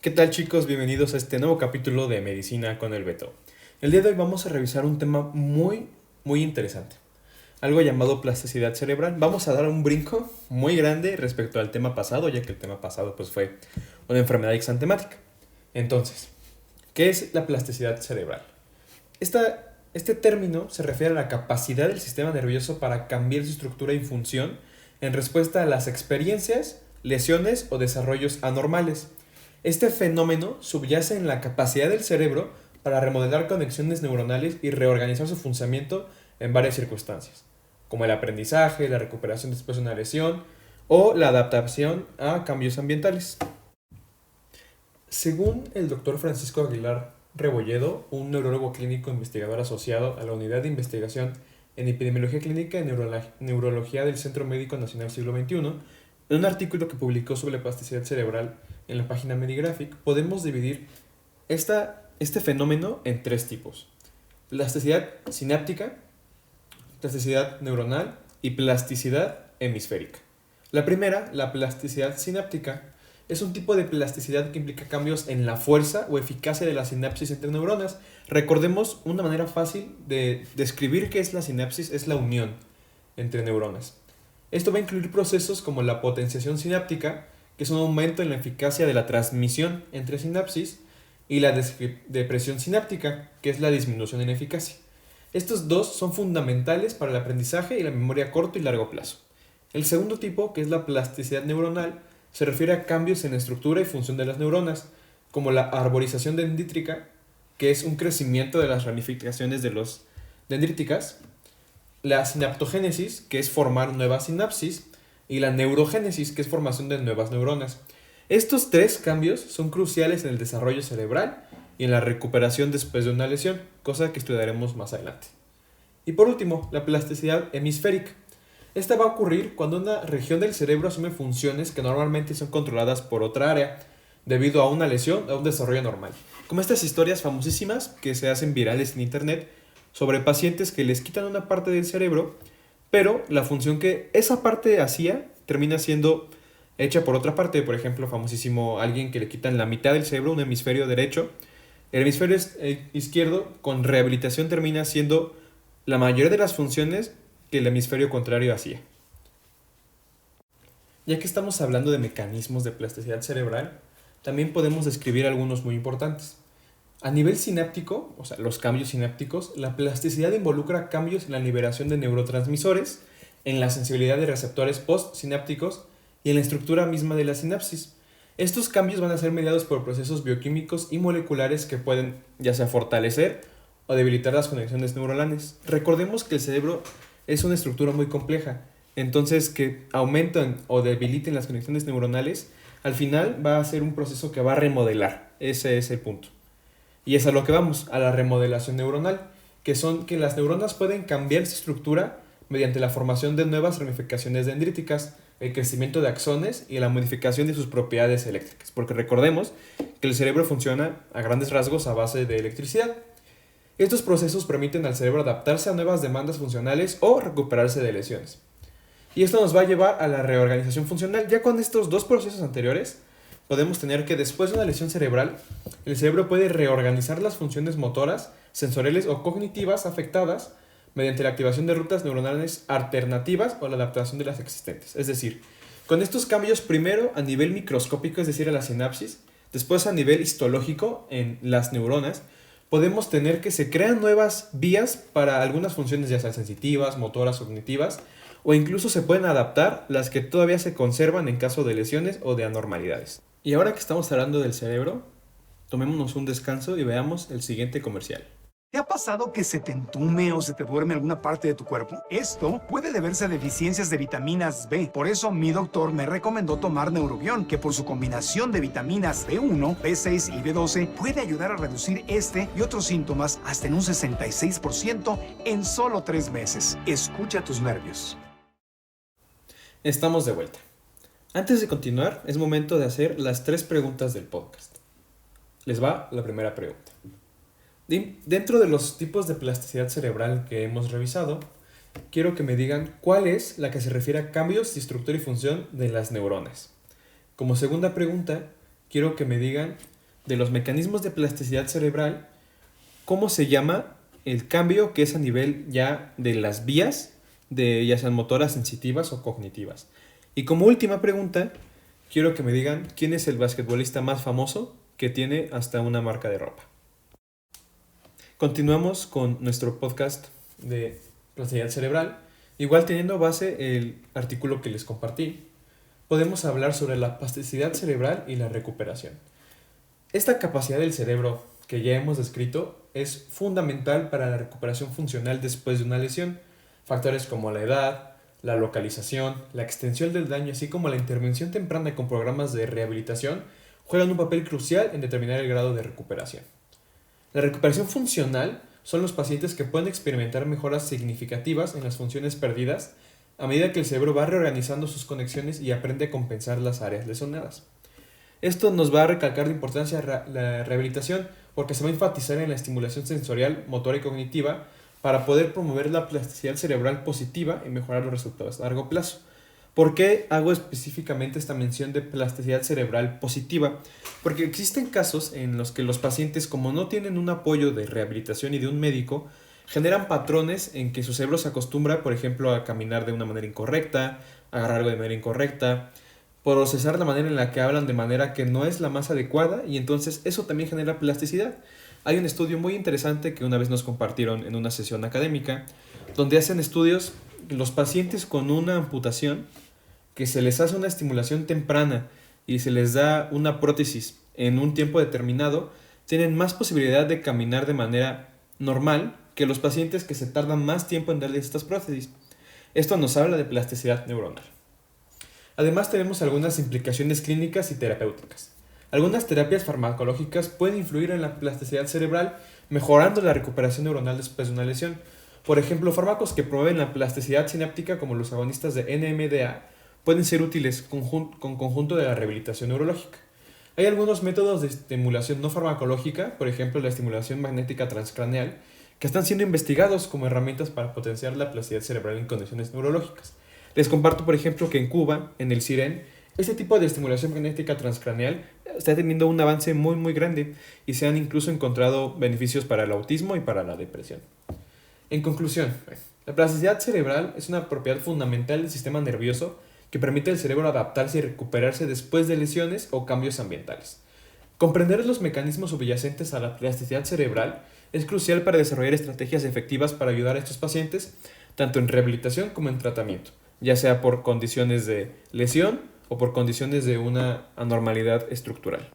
¿Qué tal, chicos? Bienvenidos a este nuevo capítulo de Medicina con el Beto. El día de hoy vamos a revisar un tema muy interesante, algo llamado plasticidad cerebral. Vamos a dar un brinco muy grande respecto al tema pasado, ya que el tema pasado pues fue una enfermedad exantemática. Entonces, ¿qué es la plasticidad cerebral? Este término se refiere a la capacidad del sistema nervioso para cambiar su estructura y función en respuesta a las experiencias, lesiones o desarrollos anormales. Este fenómeno subyace en la capacidad del cerebro para remodelar conexiones neuronales y reorganizar su funcionamiento en varias circunstancias, como el aprendizaje, la recuperación después de una lesión o la adaptación a cambios ambientales. Según el doctor Francisco Aguilar Rebolledo, un neurólogo clínico investigador asociado a la Unidad de Investigación en Epidemiología Clínica y Neurología del Centro Médico Nacional Siglo XXI, en un artículo que publicó sobre la plasticidad cerebral en la página Medigraphic, podemos dividir este fenómeno en tres tipos: plasticidad sináptica, plasticidad neuronal y plasticidad hemisférica. La primera, la plasticidad sináptica, es un tipo de plasticidad que implica cambios en la fuerza o eficacia de la sinapsis entre neuronas. Recordemos, una manera fácil de describir qué es la sinapsis es la unión entre neuronas. Esto va a incluir procesos como la potenciación sináptica, que es un aumento en la eficacia de la transmisión entre sinapsis, y la depresión sináptica, que es la disminución en eficacia. Estos dos son fundamentales para el aprendizaje y la memoria a corto y largo plazo. El segundo tipo, que es la plasticidad neuronal, se refiere a cambios en la estructura y función de las neuronas, como la arborización dendrítica, que es un crecimiento de las ramificaciones de los dendríticas, la sinaptogénesis, que es formar nuevas sinapsis, y la neurogénesis, que es formación de nuevas neuronas. Estos tres cambios son cruciales en el desarrollo cerebral y en la recuperación después de una lesión, cosa que estudiaremos más adelante. Y por último, la plasticidad hemisférica. Esta va a ocurrir cuando una región del cerebro asume funciones que normalmente son controladas por otra área, debido a una lesión o a un desarrollo normal. Como estas historias famosísimas que se hacen virales en internet sobre pacientes que les quitan una parte del cerebro, pero la función que esa parte hacía termina siendo hecha por otra parte. Por ejemplo, famosísimo, alguien que le quitan la mitad del cerebro, un hemisferio derecho. El hemisferio izquierdo con rehabilitación termina siendo la mayoría de las funciones que el hemisferio contrario hacía. Ya que estamos hablando de mecanismos de plasticidad cerebral, también podemos describir algunos muy importantes. A nivel sináptico, o sea, los cambios sinápticos, la plasticidad involucra cambios en la liberación de neurotransmisores, en la sensibilidad de receptores postsinápticos y en la estructura misma de la sinapsis. Estos cambios van a ser mediados por procesos bioquímicos y moleculares que pueden ya sea fortalecer o debilitar las conexiones neuronales. Recordemos que el cerebro es una estructura muy compleja, entonces que aumenten o debiliten las conexiones neuronales, al final va a ser un proceso que va a remodelar. Ese es el punto. Y es a lo que vamos, a la remodelación neuronal, que son que las neuronas pueden cambiar su estructura mediante la formación de nuevas ramificaciones dendríticas, el crecimiento de axones y la modificación de sus propiedades eléctricas. Porque recordemos que el cerebro funciona a grandes rasgos a base de electricidad. Estos procesos permiten al cerebro adaptarse a nuevas demandas funcionales o recuperarse de lesiones. Y esto nos va a llevar a la reorganización funcional. Ya con estos dos procesos anteriores, podemos tener que después de una lesión cerebral, el cerebro puede reorganizar las funciones motoras, sensoriales o cognitivas afectadas mediante la activación de rutas neuronales alternativas o la adaptación de las existentes. Es decir, con estos cambios primero a nivel microscópico, es decir, a la sinapsis, después a nivel histológico en las neuronas, podemos tener que se crean nuevas vías para algunas funciones ya sean sensitivas, motoras, cognitivas, o incluso se pueden adaptar las que todavía se conservan en caso de lesiones o de anormalidades. Y ahora que estamos hablando del cerebro, tomémonos un descanso y veamos el siguiente comercial. ¿Te ha pasado que se te entume o se te duerme alguna parte de tu cuerpo? Esto puede deberse a deficiencias de vitaminas B. Por eso mi doctor me recomendó tomar Neurobión, que por su combinación de vitaminas B1, B6 y B12 puede ayudar a reducir este y otros síntomas hasta en un 66% en solo 3 meses. Escucha tus nervios. Estamos de vuelta. Antes de continuar, es momento de hacer las 3 preguntas del podcast. Les va la primera pregunta. Dentro de los tipos de plasticidad cerebral que hemos revisado, quiero que me digan cuál es la que se refiere a cambios de estructura y función de las neuronas. Como segunda pregunta, quiero que me digan de los mecanismos de plasticidad cerebral, cómo se llama el cambio que es a nivel ya de las vías, de ya sean motoras, sensitivas o cognitivas. Y como última pregunta, quiero que me digan quién es el basquetbolista más famoso que tiene hasta una marca de ropa. Continuamos con nuestro podcast de plasticidad cerebral. Igual teniendo base el artículo que les compartí, podemos hablar sobre la plasticidad cerebral y la recuperación. Esta capacidad del cerebro que ya hemos descrito es fundamental para la recuperación funcional después de una lesión. Factores como la edad, la localización, la extensión del daño, así como la intervención temprana con programas de rehabilitación, juegan un papel crucial en determinar el grado de recuperación. La recuperación funcional son los pacientes que pueden experimentar mejoras significativas en las funciones perdidas a medida que el cerebro va reorganizando sus conexiones y aprende a compensar las áreas lesionadas. Esto nos va a recalcar la importancia de la rehabilitación porque se va a enfatizar en la estimulación sensorial, motora y cognitiva para poder promover la plasticidad cerebral positiva y mejorar los resultados a largo plazo. ¿Por qué hago específicamente esta mención de plasticidad cerebral positiva? Porque existen casos en los que los pacientes, como no tienen un apoyo de rehabilitación y de un médico, generan patrones en que su cerebro se acostumbra, por ejemplo, a caminar de una manera incorrecta, a agarrar algo de manera incorrecta, procesar la manera en la que hablan de manera que no es la más adecuada, y entonces eso también genera plasticidad. Hay un estudio muy interesante que una vez nos compartieron en una sesión académica, donde hacen estudios los pacientes con una amputación, que se les hace una estimulación temprana y se les da una prótesis en un tiempo determinado, tienen más posibilidad de caminar de manera normal que los pacientes que se tardan más tiempo en darles estas prótesis. Esto nos habla de plasticidad neuronal. Además tenemos algunas implicaciones clínicas y terapéuticas. Algunas terapias farmacológicas pueden influir en la plasticidad cerebral, mejorando la recuperación neuronal después de una lesión. Por ejemplo, fármacos que promueven la plasticidad sináptica como los agonistas de NMDA pueden ser útiles con conjunto de la rehabilitación neurológica. Hay algunos métodos de estimulación no farmacológica, por ejemplo la estimulación magnética transcraneal, que están siendo investigados como herramientas para potenciar la plasticidad cerebral en condiciones neurológicas. Les comparto, por ejemplo, que en Cuba, en el CIREN, este tipo de estimulación magnética transcraneal está teniendo un avance muy grande y se han incluso encontrado beneficios para el autismo y para la depresión. En conclusión, la plasticidad cerebral es una propiedad fundamental del sistema nervioso que permite al cerebro adaptarse y recuperarse después de lesiones o cambios ambientales. Comprender los mecanismos subyacentes a la plasticidad cerebral es crucial para desarrollar estrategias efectivas para ayudar a estos pacientes, tanto en rehabilitación como en tratamiento, ya sea por condiciones de lesión o por condiciones de una anormalidad estructural.